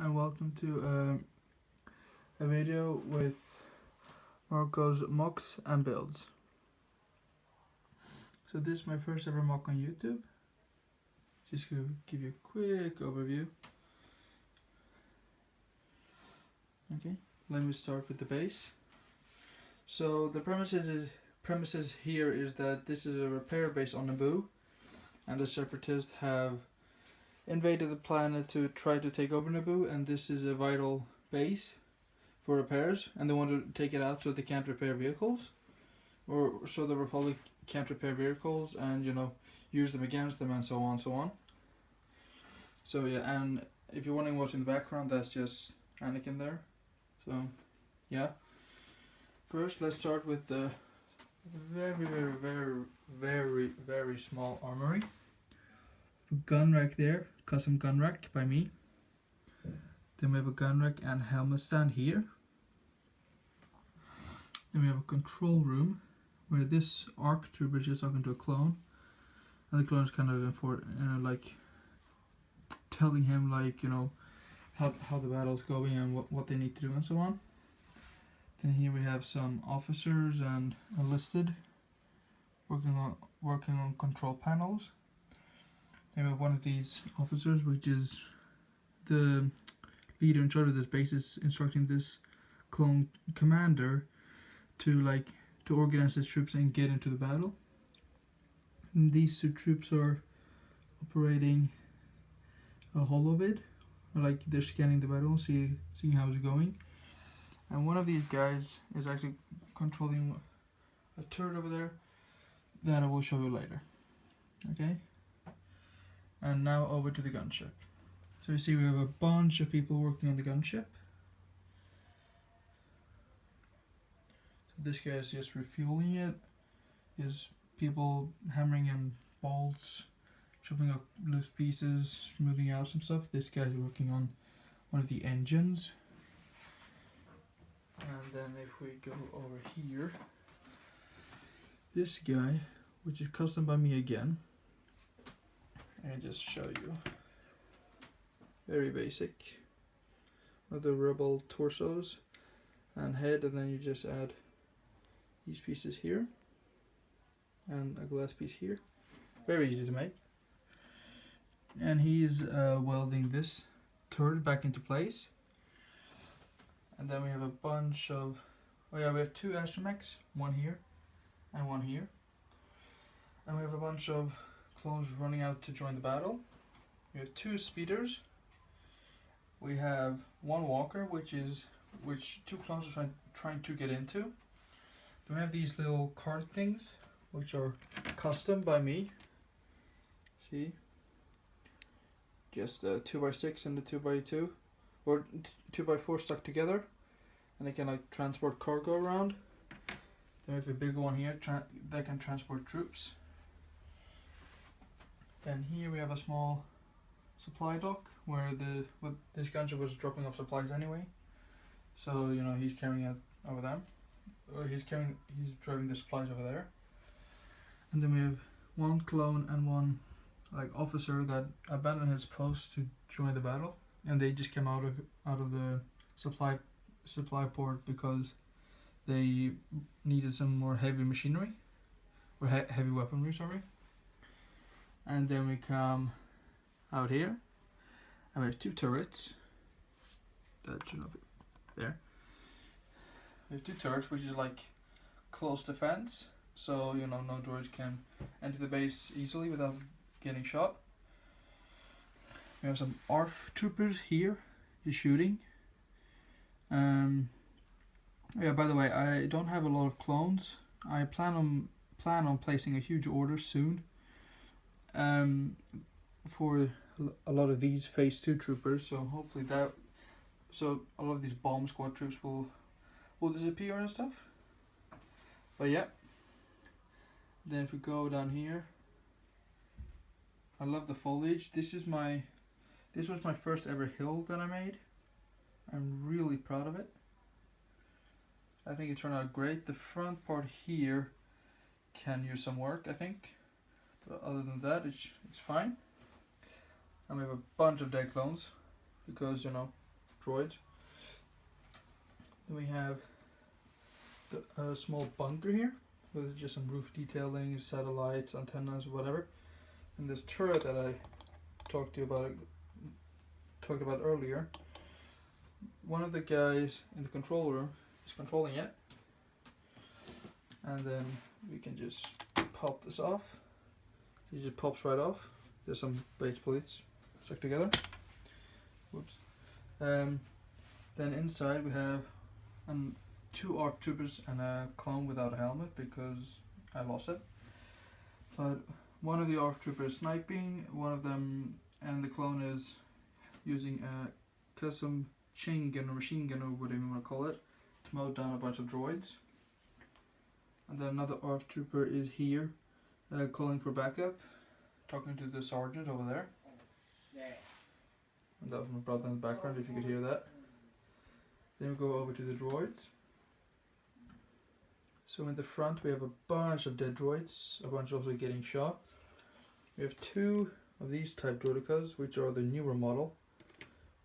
and welcome to a video with Marco's mocks and builds. So this is my first ever mock on YouTube. Just to give you a quick overview. Okay, let me start with the base. So the premises here is that this is a repair base on Naboo, and the separatists have invaded the planet to try to take over Naboo, and this is a vital base for repairs, and they want to take it out so they can't repair vehicles, or so the Republic can't repair vehicles and use them against them, and so on and so on. So yeah, and if you're wondering what's in the background, that's just Anakin there. So yeah, first let's start with the very small armory. A gun rack there, custom gun rack by me. Then we have a gun rack and helmet stand here. Then we have a control room where this ARC trooper is just talking to a clone, and the clone is kind of like telling him how the battle's going and what they need to do and so on. Then here we have some officers and enlisted working on control panels. Then we have one of these officers, which is the leader in charge of this base, is instructing this clone commander to organize his troops and get into the battle. And these two troops are operating a holovid, like they're scanning the battle, seeing how it's going. And one of these guys is actually controlling a turret over there that I will show you later. Okay. And now over to the gunship. So you see we have a bunch of people working on the gunship. So this guy is just refueling it. There's people hammering in bolts, chopping up loose pieces, smoothing out some stuff. This guy's working on one of the engines. And then if we go over here, this guy, which is custom by me again, and just show you. Very basic. With the rebel torsos and head, and then you just add these pieces here and a glass piece here. Very easy to make. And he's welding this turret back into place. And then we have a bunch of, we have two astromechs, one here and one here. And we have a bunch of clones running out to join the battle. We have two speeders. We have one walker, which two clones are trying to get into. Then we have these little cart things, which are custom by me. See? Just a 2x6 and a 2x2, or 2x4 stuck together, and they can transport cargo around. Then we have a bigger one here that can transport troops. Then here we have a small supply dock where this gunship was dropping off supplies anyway. So he's carrying it over them, or he's driving the supplies over there. And then we have one clone and one officer that abandoned his post to join the battle, and they just came out of the supply port because they needed some more heavy machinery, or heavy weaponry, sorry. And then we come out here, and we have two turrets. That should not be there. We have two turrets, which is close defense, so no droids can enter the base easily without getting shot. We have some ARF troopers here, just shooting. Yeah. By the way, I don't have a lot of clones. I plan on placing a huge order soon. For a lot of these phase 2 troopers, so hopefully a lot of these bomb squad troops will disappear and stuff. But yeah, then if we go down here, I love the foliage. This was my first ever hill that I made. I'm really proud of it. I think it turned out great. The front part here can use some work, I think. But other than that, it's fine. And we have a bunch of dead clones because droids. Then we have the small bunker here with just some roof detailing, satellites, antennas, whatever. And this turret that I talked about earlier. One of the guys in the control room is controlling it, and then we can just pop this off. It just pops right off. There's some base plates stuck together. Whoops. Then inside we have 2 ARC troopers and a clone without a helmet because I lost it. But one of the ARC troopers is sniping, one of them, and the clone is using a custom chain gun or machine gun or whatever you want to call it to mow down a bunch of droids. And then another ARC trooper is here calling for backup, talking to the sergeant over there. And that was my brother in the background, if you could hear that. Then we go over to the droids. So in the front we have a bunch of dead droids, a bunch also getting shot. We have 2 of these type droidicas, which are the newer model,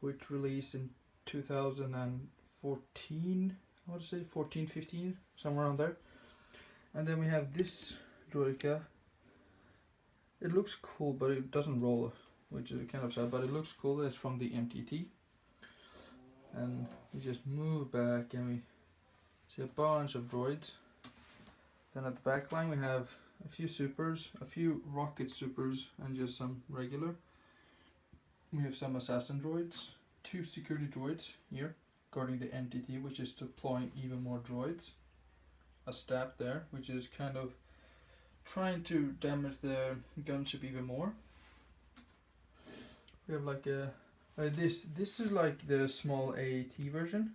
which released in 2014, I would say 14, 15, somewhere around there. And then we have this droidica. It looks cool, but it doesn't roll, which is kind of sad, but it looks cool. It's from the MTT. And we just move back and we see a bunch of droids. Then at the back line we have a few supers, a few rocket supers, and just some regular. We have some assassin droids, 2 security droids here guarding the MTT, which is deploying even more droids. A stab there, which is kind of trying to damage the gunship even more. We have like a this is like the small AAT version.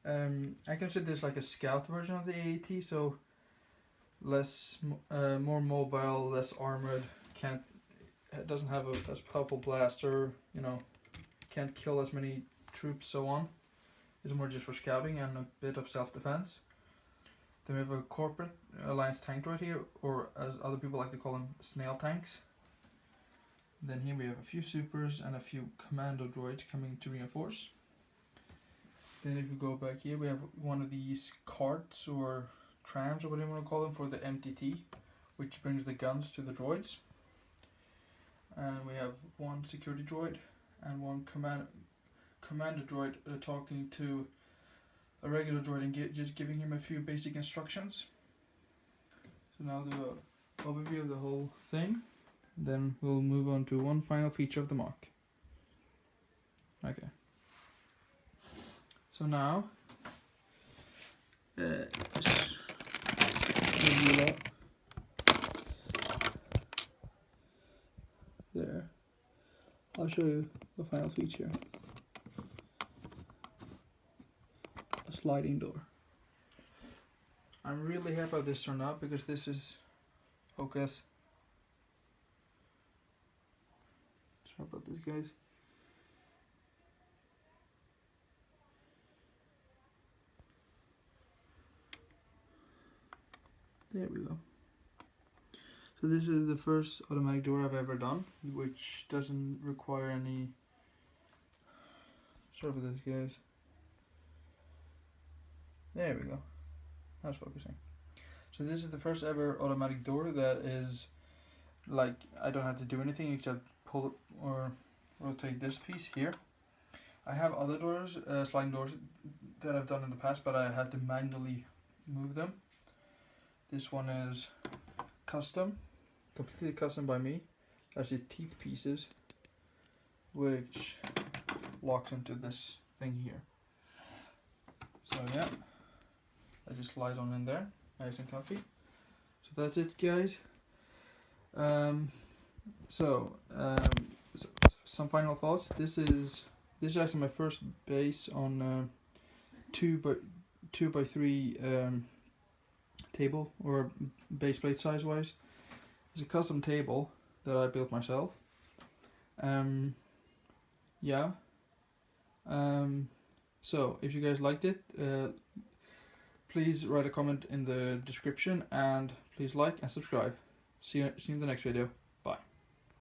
I consider this like a scout version of the AAT, so less more mobile, less armored, doesn't have as powerful blaster, you know, can't kill as many troops, so on. It's more just for scouting and a bit of self-defense. Then we have a corporate alliance tank droid here, or as other people like to call them, snail tanks. Then here we have a few supers and a few commando droids coming to reinforce. Then if we go back here, we have one of these carts or trams or whatever you want to call them for the MTT, which brings the guns to the droids. And we have 1 security droid and 1 commander droid talking to a regular droid and just giving him a few basic instructions. So now the overview of the whole thing. Then we'll move on to one final feature of the mark. Okay. So now, just review that. There. I'll show you the final feature. A sliding door. I'm really happy how this turned out because this is focus. Sorry about this, guys. There we go. So this is the first automatic door I've ever done, which doesn't require any... Sorry for this, guys. There we go. That's focusing. So this is the first ever automatic door that is like, I don't have to do anything except pull or rotate this piece here. I have other doors, sliding doors that I've done in the past, but I had to manually move them. This one is custom, completely custom by me. Actually teeth pieces, which locks into this thing here. So yeah, that just slides on in there, nice and comfy. So that's it, guys. So some final thoughts. This is actually my first base on 2x3 table, or base plate size wise. It's a custom table that I built myself. So if you guys liked it, please write a comment in the description, and please like and subscribe. See you in the next video.